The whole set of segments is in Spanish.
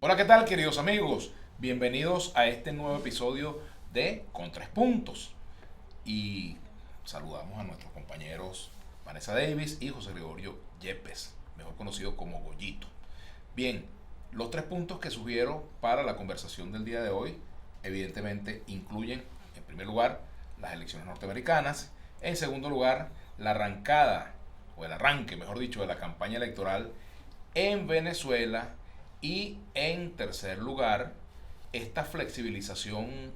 Hola, ¿qué tal, queridos amigos? Bienvenidos a este nuevo episodio de Con Tres Puntos. Y saludamos a nuestros compañeros Vanessa Davis y José Gregorio Yepes, mejor conocido como Goyito. Bien, los 3 puntos que sugiero para la conversación del día de hoy, evidentemente incluyen, en primer lugar, las elecciones norteamericanas. En segundo lugar, la arrancada, o el arranque, mejor dicho, de la campaña electoral en Venezuela. Y en tercer lugar, esta flexibilización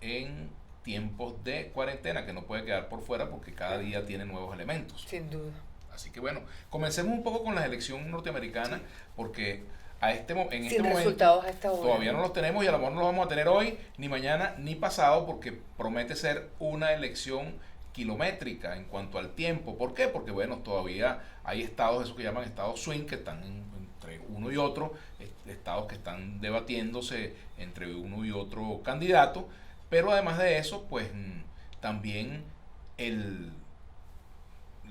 en tiempos de cuarentena que no puede quedar por fuera porque cada día tiene nuevos elementos. Sin duda. Así que bueno, comencemos un poco con la elección norteamericana, sí, porque en este resultados momento a esta hora todavía no los tenemos y a lo mejor no los vamos a tener hoy, ni mañana, ni pasado, porque promete ser una elección kilométrica en cuanto al tiempo. ¿Por qué? Porque bueno, todavía hay estados, eso que llaman estados swing, que están entre uno y otro, estados que están debatiéndose entre uno y otro candidato, pero además de eso, pues también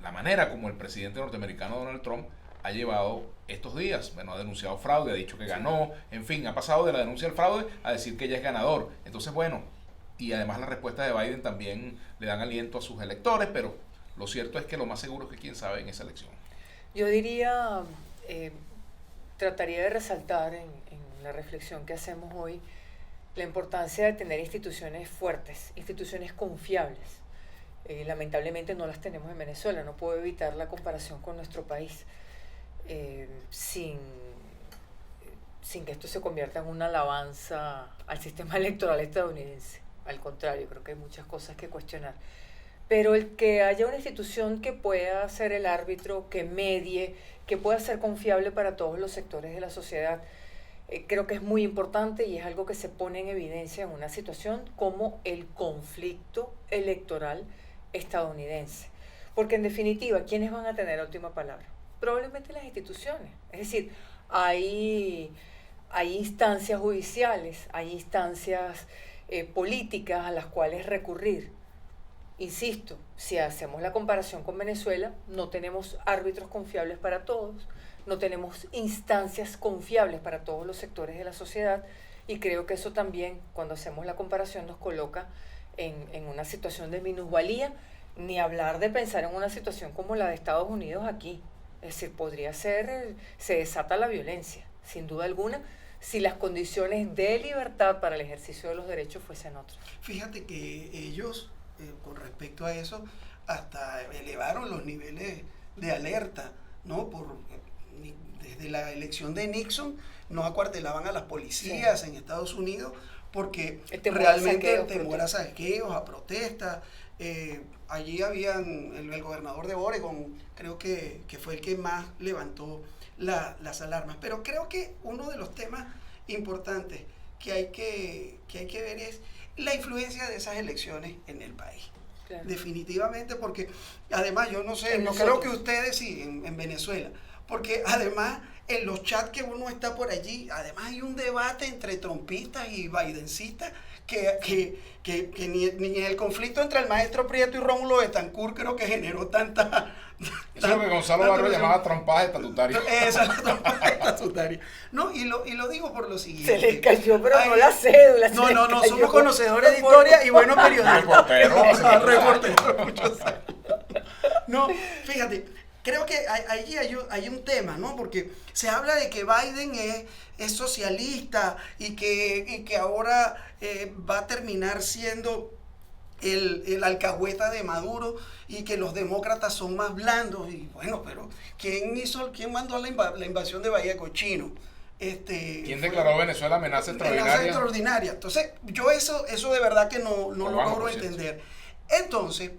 la manera como el presidente norteamericano Donald Trump ha llevado estos días. Bueno, ha denunciado fraude, ha dicho que ganó, en fin, ha pasado de la denuncia del fraude a decir que ya es ganador. Entonces, bueno, y además las respuestas de Biden también le dan aliento a sus electores, pero lo cierto es que lo más seguro es que quién sabe en esa elección. Yo diría, trataría de resaltar en la reflexión que hacemos hoy la importancia de tener instituciones fuertes, instituciones confiables. Lamentablemente no las tenemos en Venezuela, no puedo evitar la comparación con nuestro país, sin que esto se convierta en una alabanza al sistema electoral estadounidense. Al contrario, creo que hay muchas cosas que cuestionar. Pero el que haya una institución que pueda ser el árbitro, que medie, que pueda ser confiable para todos los sectores de la sociedad, creo que es muy importante y es algo que se pone en evidencia en una situación como el conflicto electoral estadounidense. Porque en definitiva, ¿quiénes van a tener la última palabra? Probablemente las instituciones. Es decir, hay instancias judiciales, hay instancias políticas a las cuales recurrir. Insisto, si hacemos la comparación con Venezuela, no tenemos árbitros confiables para todos, no tenemos instancias confiables para todos los sectores de la sociedad, y creo que eso también, cuando hacemos la comparación, nos coloca en una situación de minusvalía, ni hablar de pensar en una situación como la de Estados Unidos aquí. Es decir, podría ser, se desata la violencia, sin duda alguna, si las condiciones de libertad para el ejercicio de los derechos fuesen otras. Fíjate que ellos, con respecto a eso, hasta elevaron los niveles de alerta, ¿no? Desde la elección de Nixon, no acuartelaban a las policías, sí, en Estados Unidos, porque realmente el temor a saqueos, a protestas. Allí habían el gobernador de Oregon, creo que fue el que más levantó las alarmas. Pero creo que uno de los temas importantes que hay que ver es la influencia de esas elecciones en el país. Claro. Definitivamente, porque además yo no sé, no creo que ustedes sí, en Venezuela, porque además en los chats que uno está por allí, además hay un debate entre trumpistas y bidencistas que ni el conflicto entre el maestro Prieto y Rómulo Betancourt creo que generó tanta... Eso es lo que Gonzalo Barrio llamaba trompadas estatutarias. Esa es la trompada estatutaria. No, y lo digo por lo siguiente. Se les cayó, pero no la cédula. No, somos conocedores de historia y buenos periodistas. Reporteros, muchos años. No, fíjate, creo que allí hay un tema, ¿no? Porque se habla de que Biden es socialista y que ahora va a terminar siendo el alcahueta de Maduro y que los demócratas son más blandos. Y bueno, pero ¿quién mandó la invasión de Bahía Cochino? ¿Quién declaró Venezuela amenaza extraordinaria? Amenaza extraordinaria. Entonces, yo eso de verdad que no lo logro entender. Entonces,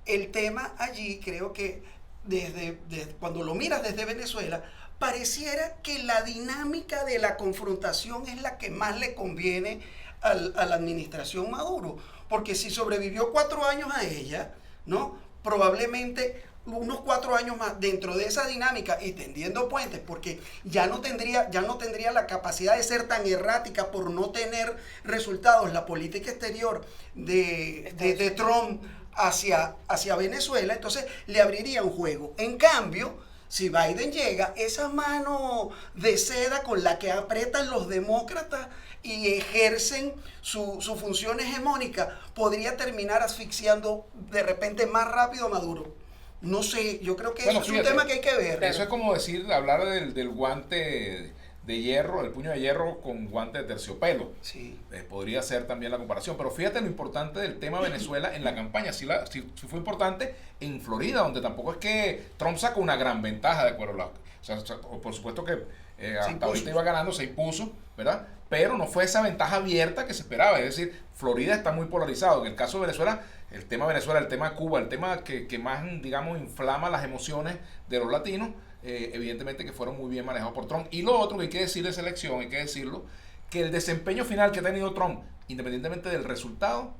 el tema allí creo que desde cuando lo miras desde Venezuela, pareciera que la dinámica de la confrontación es la que más le conviene a la administración Maduro, porque si sobrevivió 4 años a ella, ¿no? Probablemente unos 4 años más dentro de esa dinámica y tendiendo puentes, porque ya no tendría la capacidad de ser tan errática por no tener resultados la política exterior de Trump hacia Venezuela, entonces le abriría un juego. En cambio, Si Biden llega, esa mano de seda con la que apretan los demócratas y ejercen su función hegemónica, podría terminar asfixiando de repente más rápido a Maduro. No sé, yo creo que Bueno, eso es fíjate, un tema que hay que ver. Eso es como hablar del guante de hierro, el puño de hierro con guante de terciopelo. Sí. Podría ser también la comparación. Pero fíjate lo importante del tema Venezuela en la campaña. Sí fue importante en Florida, donde tampoco es que Trump sacó una gran ventaja, de acuerdo a por supuesto que hasta ahorita iba ganando, se impuso, ¿verdad? Pero no fue esa ventaja abierta que se esperaba. Es decir, Florida está muy polarizado. En el caso de Venezuela, el tema Cuba, el tema que más, digamos, inflama las emociones de los latinos, evidentemente que fueron muy bien manejados por Trump. Y lo otro que hay que decir de esa elección, hay que decirlo, que el desempeño final que ha tenido Trump, independientemente del resultado,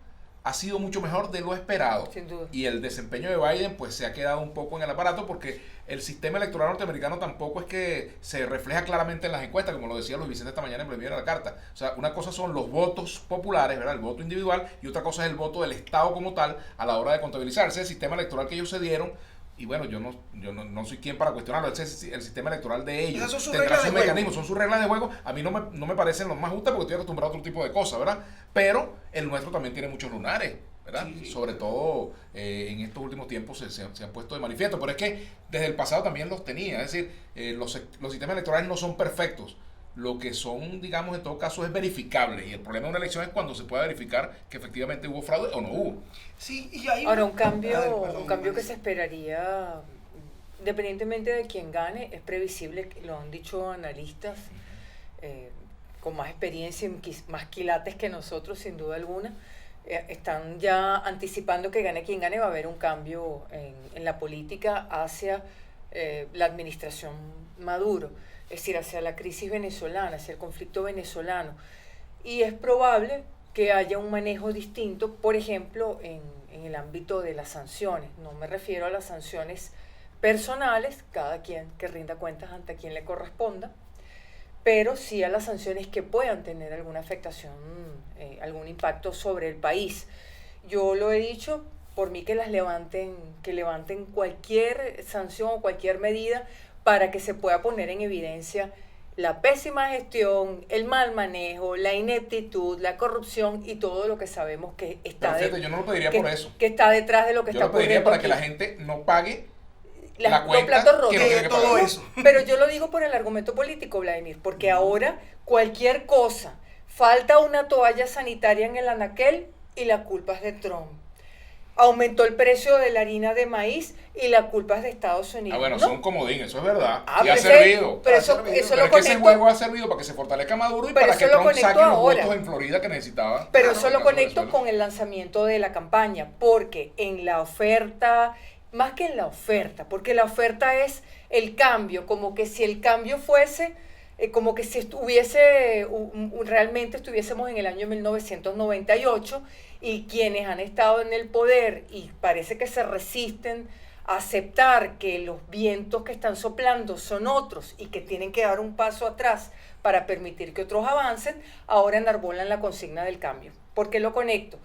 ha sido mucho mejor de lo esperado. Sin duda. Y el desempeño de Biden pues se ha quedado un poco en el aparato, porque el sistema electoral norteamericano tampoco es que se refleja claramente en las encuestas, como lo decía Luis Vicente esta mañana en Premier a la Carta. O sea, una cosa son los votos populares, ¿verdad? El voto individual, y otra cosa es el voto del Estado como tal a la hora de contabilizarse. El sistema electoral que ellos se dieron, y bueno, yo no soy quien para cuestionarlo, el sistema electoral de ellos. Esas son sus tendrá reglas sus de mecanismos, son sus reglas de juego. A mí no me parecen los más justas porque estoy acostumbrado a otro tipo de cosas, ¿verdad? Pero el nuestro también tiene muchos lunares, ¿verdad? Sí. Sobre todo en estos últimos tiempos se han puesto de manifiesto, pero es que desde el pasado también los tenía. Es decir, los sistemas electorales no son perfectos. Lo que son, digamos, en todo caso es verificable, y el problema de una elección es cuando se puede verificar que efectivamente hubo fraude o no hubo. Sí, y hay Ahora, un cambio perdón, que se esperaría, independientemente de quién gane, es previsible, lo han dicho analistas con más experiencia y más quilates que nosotros, sin duda alguna. Están ya anticipando que gane quien gane, va a haber un cambio en la política hacia la administración Maduro, es decir, hacia la crisis venezolana, hacia el conflicto venezolano. Y es probable que haya un manejo distinto, por ejemplo, en el ámbito de las sanciones. No me refiero a las sanciones personales, cada quien que rinda cuentas ante quien le corresponda, pero sí a las sanciones que puedan tener alguna afectación, algún impacto sobre el país. Yo lo he dicho, por mí que levanten cualquier sanción o cualquier medida para que se pueda poner en evidencia la pésima gestión, el mal manejo, la ineptitud, la corrupción y todo lo que sabemos que está, Pero fíjate, yo no lo pediría por eso. Que está detrás de lo que yo está lo pediría ocurriendo para aquí. que la gente no pague la los cuenta platos rotos. que no tiene que todo pagar. eso. Pero yo lo digo por el argumento político, Vladimir, porque ahora cualquier cosa, falta una toalla sanitaria en el anaquel y la culpa es de Trump. Aumentó el precio de la harina de maíz y la culpa es de Estados Unidos. Bueno, ¿no? son comodín, eso es verdad. Ah, y ha pero servido. pero Ha eso, servido. eso Pero lo es que ese conecto. juego ha servido para que se fortalezca Maduro y Pero para que eso lo Trump conecto saque los ahora. votos en Florida que necesitaba. Pero Claro, eso en lo el caso de conecto Venezuela. con el lanzamiento de la campaña, porque en la oferta, más que en la oferta, porque la oferta es el cambio, como que si el cambio fuese, como que si realmente estuviésemos en el año 1998 y quienes han estado en el poder y parece que se resisten a aceptar que los vientos que están soplando son otros y que tienen que dar un paso atrás para permitir que otros avancen, ahora enarbolan la consigna del cambio. ¿Por qué lo conecto?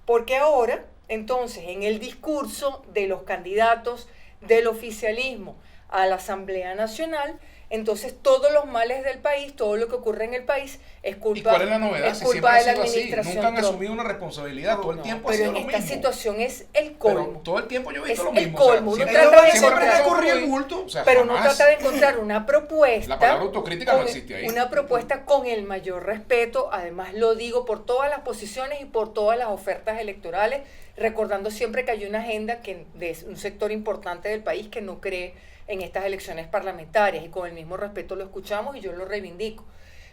Porque ahora, entonces, en el discurso de los candidatos del oficialismo a la Asamblea Nacional, entonces todos los males del país, todo lo que ocurre en el país es culpa, ¿Y cuál es la novedad? es Si culpa siempre de ha la sido así. administración Nunca han Trump. asumido una responsabilidad. Todo el tiempo ha Pero sido en lo esta mismo. situación es el colmo. Pero todo el tiempo yo he visto Es lo el mismo. colmo. Uno siempre, trata de siempre encontrar- ha corría el ocurrido. bulto. O sea, Pero uno jamás. trata de encontrar una propuesta. La palabra autocrítica no existe ahí. Una propuesta con el mayor respeto. Además, lo digo por todas las posiciones y por todas las ofertas electorales, recordando siempre que hay una agenda de un sector importante del país que no cree en estas elecciones parlamentarias, y con el mismo respeto lo escuchamos y yo lo reivindico.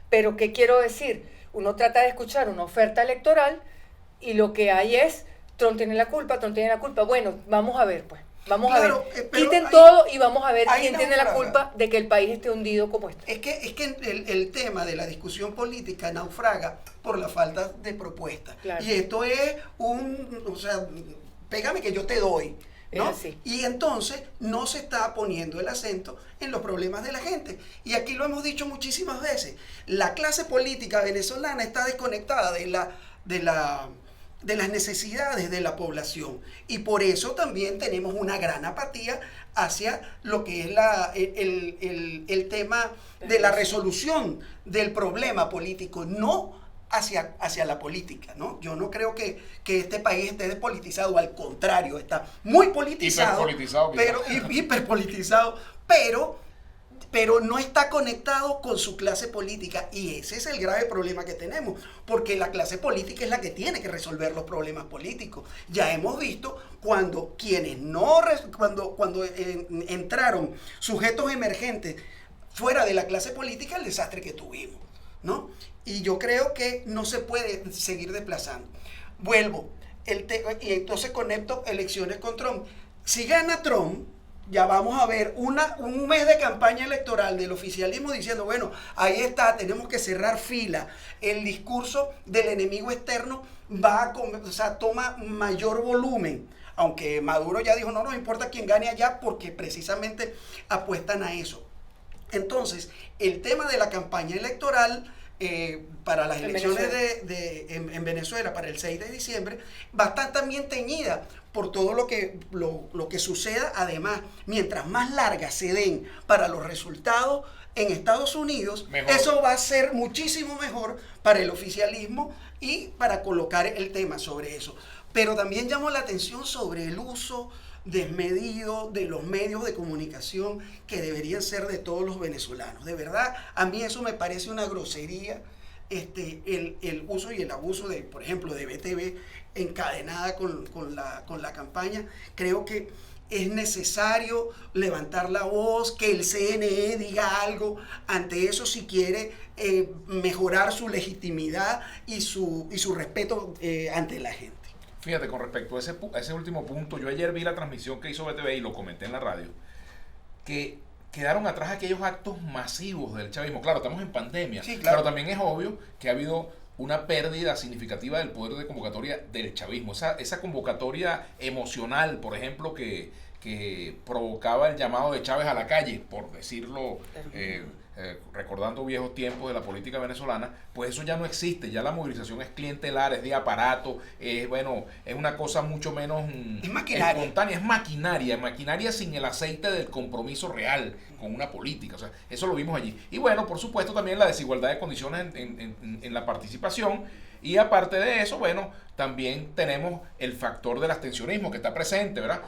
Pero, ¿qué quiero decir? Uno trata de escuchar una oferta electoral y lo que hay es, Trump tiene la culpa. Bueno, vamos a ver, pues. Vamos Claro, a ver. pero Quiten ahí- todo y vamos a ver ahí quién tiene la naufraga. culpa de que el país esté hundido como está. Es que el tema de la discusión política naufraga por la falta de propuesta. Claro. Y esto es pégame que yo te doy, ¿no? Es así. Y entonces no se está poniendo el acento en los problemas de la gente. Y aquí lo hemos dicho muchísimas veces. La clase política venezolana está desconectada de la de las necesidades de la población. Y por eso también tenemos una gran apatía hacia lo que es el tema de la resolución del problema político, no hacia la política, ¿no? Yo no creo que este país esté despolitizado, al contrario, está muy politizado, hiperpolitizado, pero no está conectado con su clase política, y ese es el grave problema que tenemos, porque la clase política es la que tiene que resolver los problemas políticos. Ya hemos visto cuando entraron sujetos emergentes fuera de la clase política, el desastre que tuvimos, ¿no? Y yo creo que no se puede seguir desplazando. Vuelvo, y entonces conecto elecciones con Trump. Si gana Trump, ya vamos a ver un mes de campaña electoral del oficialismo diciendo, bueno, ahí está, tenemos que cerrar fila. El discurso del enemigo externo toma mayor volumen. Aunque Maduro ya dijo, no nos importa quién gane allá, porque precisamente apuestan a eso. Entonces, el tema de la campaña electoral para las elecciones en Venezuela, para el 6 de diciembre, va a estar también teñida por todo lo que suceda. Además, mientras más largas se den para los resultados en Estados Unidos, mejor. Eso va a ser muchísimo mejor para el oficialismo y para colocar el tema sobre eso. Pero también llamo la atención sobre el uso desmedido de los medios de comunicación que deberían ser de todos los venezolanos. De verdad, a mí eso me parece una grosería, el uso y el abuso de, por ejemplo, de BTV encadenada con la campaña. Creo que es necesario levantar la voz, que el CNE diga algo ante eso si quiere mejorar su legitimidad y su respeto ante la gente. Fíjate, con respecto a ese último punto, yo ayer vi la transmisión que hizo BTV y lo comenté en la radio, que quedaron atrás aquellos actos masivos del chavismo. Claro, estamos en pandemia, sí, claro. Pero también es obvio que ha habido una pérdida significativa del poder de convocatoria del chavismo. Esa convocatoria emocional, por ejemplo, que provocaba el llamado de Chávez a la calle, por decirlo, recordando viejos tiempos de la política venezolana, pues eso ya no existe. Ya la movilización es clientelar, es de aparato, es una cosa mucho menos espontánea, es maquinaria sin el aceite del compromiso real con una política. O sea, eso lo vimos allí. Y bueno, por supuesto también la desigualdad de condiciones en la participación. Y aparte de eso, bueno, también tenemos el factor del abstencionismo que está presente, ¿verdad?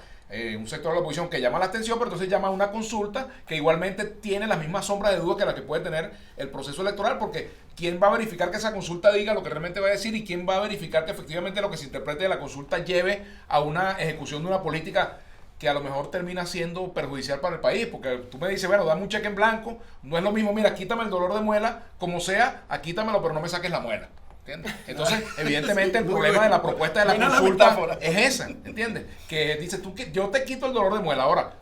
Un sector de la oposición que llama la atención, pero entonces llama a una consulta que igualmente tiene las mismas sombras de duda que la que puede tener el proceso electoral, porque ¿quién va a verificar que esa consulta diga lo que realmente va a decir? ¿Y quién va a verificar que efectivamente lo que se interprete de la consulta lleve a una ejecución de una política que a lo mejor termina siendo perjudicial para el país? Porque tú me dices, bueno, dame un cheque en blanco, no es lo mismo, mira, quítame el dolor de muela, como sea, quítamelo, pero no me saques la muela. ¿Entiendes? Entonces, evidentemente el problema de la propuesta de la consulta es esa, ¿entiendes? Que dice tú que yo te quito el dolor de muela, ahora,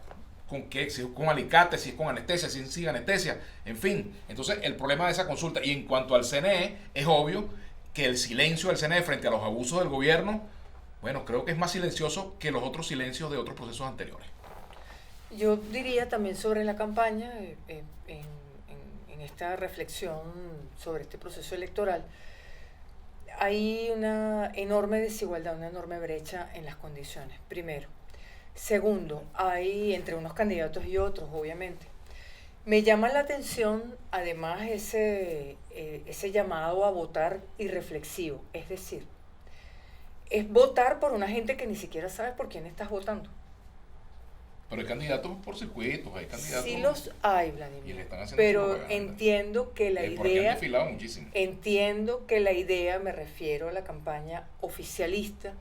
¿con qué? Si es con alicate, si es con anestesia, si es sin anestesia, en fin. Entonces, el problema de esa consulta, y en cuanto al CNE, es obvio que el silencio del CNE frente a los abusos del gobierno, bueno, creo que es más silencioso que los otros silencios de otros procesos anteriores. Yo diría también sobre la campaña, en esta reflexión sobre este proceso electoral, hay una enorme desigualdad, una enorme brecha en las condiciones, primero. Segundo, hay entre unos candidatos y otros, obviamente. Me llama la atención, además, ese llamado a votar irreflexivo. Es decir, es votar por una gente que ni siquiera sabe por quién estás votando. Pero hay candidatos por circuitos, hay candidatos... Sí los hay, Vladimir, pero entiendo que la idea... Entiendo que la idea, me refiero a la campaña oficialista,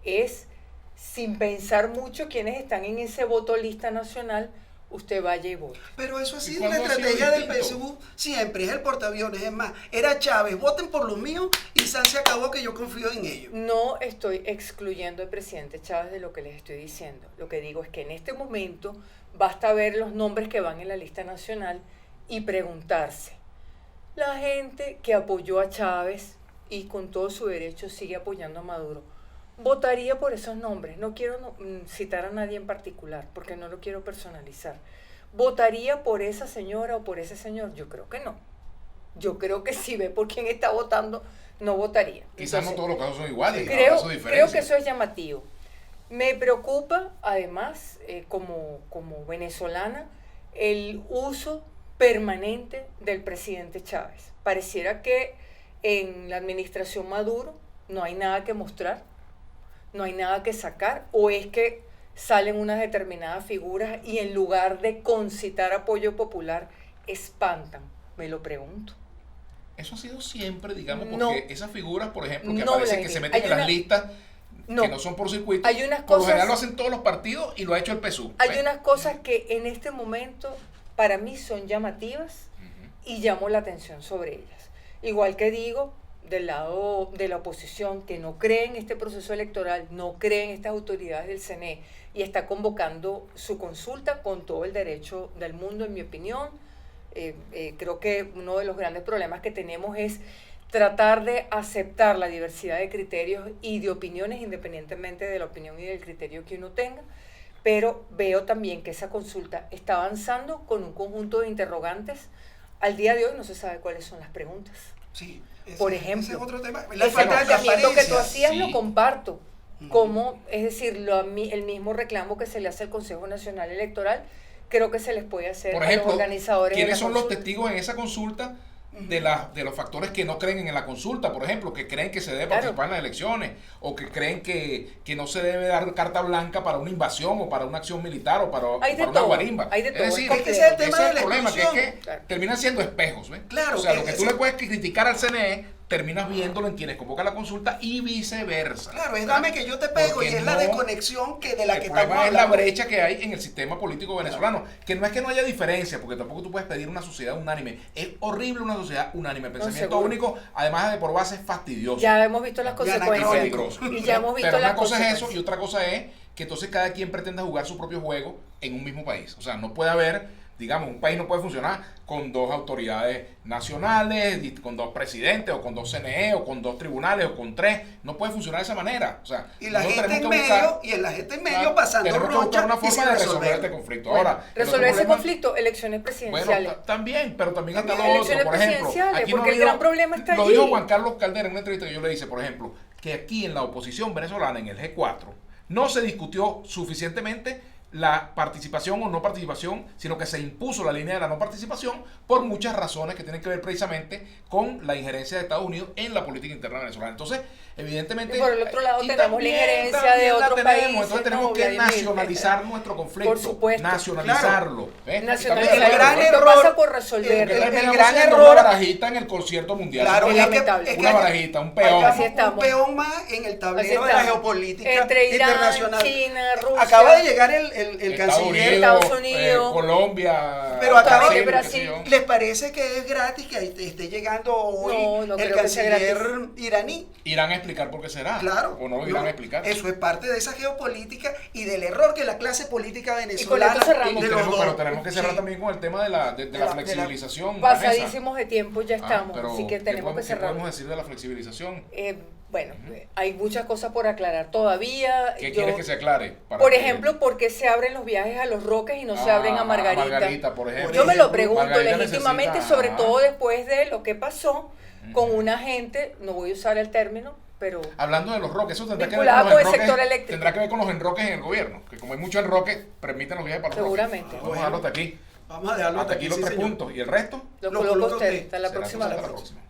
es, sin pensar mucho quiénes están en ese voto lista nacional, usted vaya y vote. Pero eso ha sido una estrategia del PSU siempre, es el portaaviones. Es más, era Chávez, voten por los míos y se acabó, que yo confío en ellos. No estoy excluyendo al presidente Chávez de lo que les estoy diciendo. Lo que digo es que en este momento basta ver los nombres que van en la lista nacional y preguntarse, la gente que apoyó a Chávez y con todo su derecho sigue apoyando a Maduro, votaría por esos nombres. No quiero citar a nadie en particular porque no lo quiero personalizar. ¿Votaría por esa señora o por ese señor? Yo creo que no. Yo creo que si ve por quién está votando, no votaría. Quizás no Entonces, todos los casos son iguales, habrá creo, su creo diferencia. que eso es llamativo. Me preocupa, además, como venezolana, el uso permanente del presidente Chávez. Pareciera que en la administración Maduro no hay nada que mostrar, no hay nada que sacar, o es que salen unas determinadas figuras y en lugar de concitar apoyo popular, espantan. Me lo pregunto. Eso ha sido siempre, digamos, porque No. esas figuras, por ejemplo, que No, aparecen, que Vladimir. se meten Hay en las una- listas, No. que no son por circuito, Hay unas por lo cosas- general lo hacen todos los partidos y lo ha hecho el PSUV. Hay ¿ves? unas cosas que en este momento para mí son llamativas Ujú. y llamo la atención sobre ellas. Igual que digo, del lado de la oposición, que no cree en este proceso electoral, no cree en estas autoridades del CNE y está convocando su consulta con todo el derecho del mundo, en mi opinión. Creo que uno de los grandes problemas que tenemos es tratar de aceptar la diversidad de criterios y de opiniones, independientemente de la opinión y del criterio que uno tenga, pero veo también que esa consulta está avanzando con un conjunto de interrogantes. Al día de hoy no se sabe cuáles son las preguntas. Sí, Por ese ejemplo, es otro tema. El La falta de planteamiento que tú transparencia. hacías Sí. lo comparto. Ujú. Como, es decir, el mismo reclamo que se le hace al Consejo Nacional Electoral, creo que se les puede hacer Por a ejemplo, los organizadores de la ¿quiénes son los consulta. testigos en esa consulta de los factores que no creen en la consulta? Por ejemplo, que creen que se debe Claro. participar en las elecciones, o que creen que no se debe dar carta blanca para una invasión, o para una acción militar, o para, Hay de para una todo, guarimba. hay de todo, Es decir, es que ese es el ese tema es de el la problema, que es exclusión. que Claro. terminan siendo espejos, ¿ves? Claro, o sea, lo que ese- tú le puedes criticar al CNE, terminas viéndolo en quienes convocan la consulta y viceversa. Claro, es ¿verdad? dame que yo te pego Porque y es la no- desconexión que de la el que estamos problema es la hablando. brecha que hay en el sistema político venezolano, que no es que no haya diferencia, porque tampoco tú puedes pedir una sociedad unánime. Es horrible una sociedad unánime. El pensamiento seguro. único, además de por base, es fastidioso. Ya hemos visto las Y consecuencias. peligroso. Y ya hemos visto Pero las una cosa es eso consecuencias. y otra cosa es que entonces cada quien pretenda jugar su propio juego en un mismo país. O sea, no puede haber, digamos, un país no puede funcionar con dos autoridades nacionales, con dos presidentes, o con dos CNE, o con dos tribunales, o con tres. No puede funcionar de esa manera. O sea, Y la nosotros gente en tenemos que buscar- medio, y la gente en medio Claro, pasando tenemos que buscar rocha una y forma sin de resolver resolverlo. este conflicto. Bueno, Ahora, el resolver otro ese problema- conflicto, elecciones presidenciales. Bueno, también, pero también está También lo otro. elecciones Por ejemplo, presidenciales, aquí no porque ha el habido- gran problema está lo allí. dijo Juan Carlos Caldera en una entrevista que yo le hice, por ejemplo, que aquí en la oposición venezolana, en el G4, no se discutió suficientemente la participación o no participación, sino que se impuso la línea de la no participación por muchas razones que tienen que ver precisamente con la injerencia de Estados Unidos en la política interna venezolana. Entonces, evidentemente... Y por el otro lado y tenemos también- la injerencia también de la otros tenemos, países, entonces tenemos ¿no, que Vladimir? nacionalizar nuestro conflicto. Por supuesto. Nacionalizarlo. ¿ves? Nacionalizar. Y también- El gran Esto error- pasa por resolver. que el terminamos gran siendo error- una barajita en el concierto mundial. Claro, Es es lamentable. que, es que Una hay- barajita, un peón. Así estamos. Un peón más en el tablero Así de la estamos. geopolítica Entre Irán, internacional. China, Rusia. Acaba de llegar el Estados canciller. Estados Unidos, Colombia, Pero acaba de Brasil. ¿Les parece que es gratis que esté llegando hoy No el creo que sea canciller gratis. iraní? Irán a explicar por qué será. Claro. O no lo irán a explicar. Eso es parte de esa geopolítica y del error que la clase política con venezolana esto cerramos. Y de los tenemos, dos- pero tenemos que cerrar sí. también con el tema de la De la- flexibilización. Vanessa. Pasadísimos de tiempo ya estamos, Pero así que tenemos que ¿qué cerrar. podemos decir de la flexibilización? Bueno, hay muchas cosas por aclarar todavía. ¿Qué Yo- quieres que se aclare? Para Por que- ejemplo, ¿por qué se abren los viajes a Los Roques y no se abren a Margarita? Margarita, por ejemplo. Yo me lo pregunto Margarita legítimamente, necesita- sobre ajá. todo después de lo que pasó con una gente, no voy a usar el término, pero Hablando de los roques, eso tendrá que ver vinculada con con los el enroques, sector eléctrico. tendrá que ver con los enroques en el gobierno, que como hay mucho enroque, permiten los viajes para los Seguramente. roques. Vamos a dejarlo hasta aquí. Vamos a dejarlo Hasta aquí los sí, tres señor. puntos. ¿Y el resto? lo Lo coloca coloca usted. usted. Hasta la Será próxima hasta la vez. próxima.